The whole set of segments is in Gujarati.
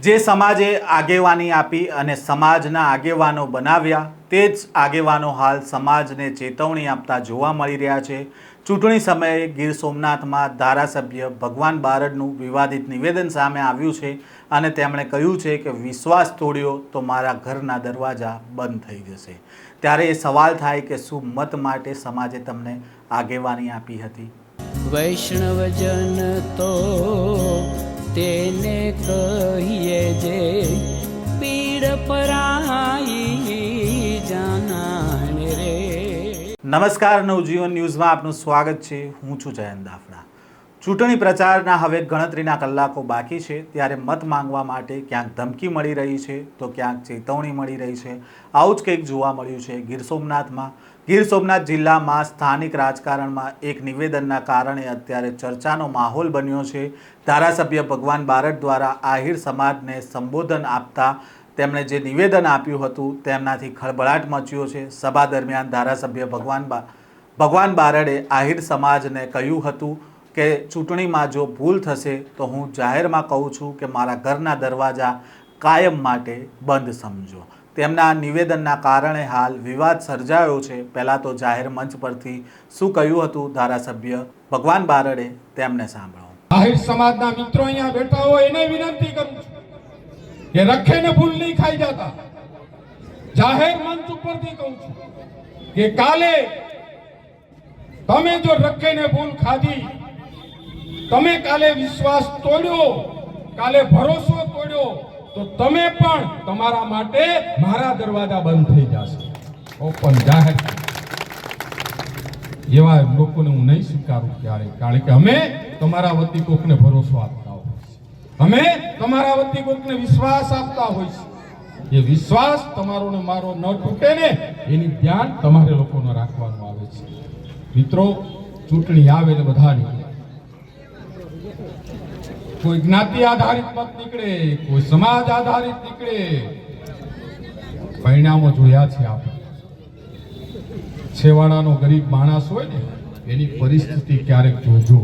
જે સમાજે આગેવાની આપી અને સમાજના આગેવાનો બનાવ્યા તે જ આગેવાનો હાલ સમાજને ચેતવણી આપતા જોવા મળી રહ્યા છે। ચૂંટણી સમયે ગીર સોમનાથમાં ધારાસભ્ય ભગવાન બારડનું વિવાદિત નિવેદન સામે આવ્યું છે અને તેમણે કહ્યું છે કે વિશ્વાસ તોડ્યો તો મારા ઘરના દરવાજા બંધ થઈ જશે। ત્યારે એ સવાલ થાય કે શું મત માટે સમાજે તમને આગેવાની આપી હતી? વૈષ્ણવજન તો તેને કહીએ જે પીડ પરાઈ જાનાને રે। નમસ્કાર, નવજીવન ન્યૂઝમાં આપનું સ્વાગત છે। હું છું જયંત દાફડા। ચૂંટણી પ્રચારના હવે ગણતરીના કલાકો બાકી છે, ત્યારે મત માંગવા માટે ક્યાંક ધમકી મળી રહી છે તો ક્યાંક ચેતવણી મળી રહી છે। આવું જ કંઈક જોવા મળ્યું છે ગીર સોમનાથમાં। ગીર સોમનાથ જિલ્લામાં સ્થાનિક રાજકારણમાં એક નિવેદનના કારણે અત્યારે ચર્ચાનો માહોલ બન્યો છે। ધારાસભ્ય ભગવાન બારડ દ્વારા આહિર સમાજને સંબોધન આપતા તેમણે જે નિવેદન આપ્યું હતું તેમનાથી ખળભળાટ મચ્યો છે। સભા દરમિયાન ધારાસભ્ય ભગવાન બારડે આહિર સમાજને કહ્યું હતું કે ચૂંટણીમાં જો ભૂલ થશે તો હું જાહેરમાં કહું છું કે મારા ઘરના દરવાજા કાયમ માટે બંધ સમજો। તેમના નિવેદનના કારણે હાલ વિવાદ સર્જાયો છે। પહેલાં તો જાહેર મંચ પરથી શું કહ્યું હતું ધારાસભ્ય ભગવાન બારડે તેમને સાંભળો। આહિર સમાજના મિત્રો અહીંયા બેઠા હોય એને વિનંતી કરું છું કે રખેને ભૂલ નહીં ખાઈ જતા। જાહેર મંચ ઉપરથી કહું છું કે કાલે તમે જો રખેને ભૂલ ખાધી, તમે કાલે વિશ્વાસ તોડ્યો, કાલે ભરોસો તોડ્યો તો તમે પણ તમારા માટે મારા દરવાજા બંધ થઈ જશે। ઓપન જાહેર એવા લોકોને હું નહીં સ્વીકારું ક્યારે, કારણ કે અમે તમારા વતી કોકને ભરોસો આપતા હોય છે, અમે તમારા વતી કોકને વિશ્વાસ આપતા હોય છે। એ વિશ્વાસ તમારો ને મારો ન તૂટે ને એની ધ્યાન તમારે લોકોને રાખવાનું આવે છે। મિત્રો, ચૂંટણી આવે ને બધા નીકળે, કોઈ જ્ઞાતિ આધારિત મત નીકળે, કોઈ સમાજ આધારિત નીકળે, પરિણામો જોયા છે આપણે। છેવાડાનો ગરીબ માણસ હોય ને એની પરિસ્થિતિ ક્યારેક જોજો।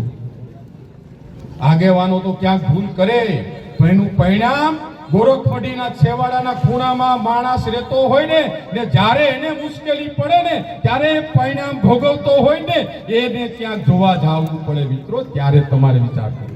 આગેવાનો તો ક્યાંક ભૂલ કરે પણ એનું પરિણામ ગોરખમઢીના છેવાડાના ખૂણામાં માણસ રહેતો હોય ને જ્યારે એને મુશ્કેલી પડે ને ત્યારે પરિણામ ભોગવતો હોય ને એને ક્યાંક જોવા જવું પડે મિત્રો, ત્યારે તમારે વિચાર કરવો।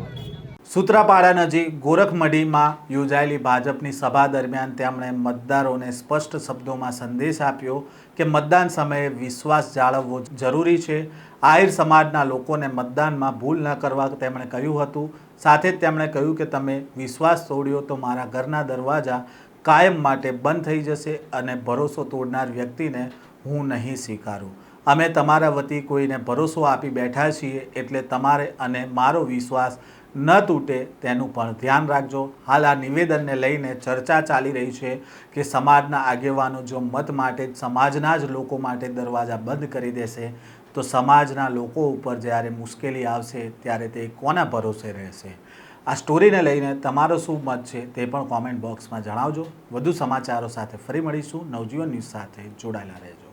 સૂત્રાપાડા નજીક ગોરખમઢીમાં યોજાયેલી ભાજપની સભા દરમિયાન તેમણે મતદારોને સ્પષ્ટ શબ્દોમાં સંદેશ આપ્યો કે મતદાન સમયે વિશ્વાસ જાળવવો જરૂરી છે। આહિર સમાજના લોકોને મતદાનમાં ભૂલ ન કરવા તેમણે કહ્યું હતું। સાથે જ તેમણે કહ્યું કે તમે વિશ્વાસ તોડ્યો તો મારા ઘરના દરવાજા કાયમ માટે બંધ થઈ જશે અને ભરોસો તોડનાર વ્યક્તિને હું નહીં સ્વીકારું। અમે તમારા વતી કોઈને ભરોસો આપી બેઠા છીએ, એટલે તમારે અને મારો વિશ્વાસ ન તૂટે તેનું પણ ધ્યાન રાખજો। હાલ આ નિવેદનને લઈને ચર્ચા ચાલી રહી છે કે સમાજના આગેવાનો જો મત માટે સમાજના જ લોકો માટે દરવાજા બંધ કરી દેશે તો સમાજના લોકો ઉપર જ્યારે મુશ્કેલી આવશે ત્યારે તે કોના ભરોસે રહેશે? આ સ્ટોરીને લઈને તમારો શું મત છે તે પણ કોમેન્ટ બોક્સમાં જણાવજો। વધુ સમાચારો સાથે ફરી મળીશું। નવજીવન ન્યૂઝ સાથે જોડાયેલા રહેજો।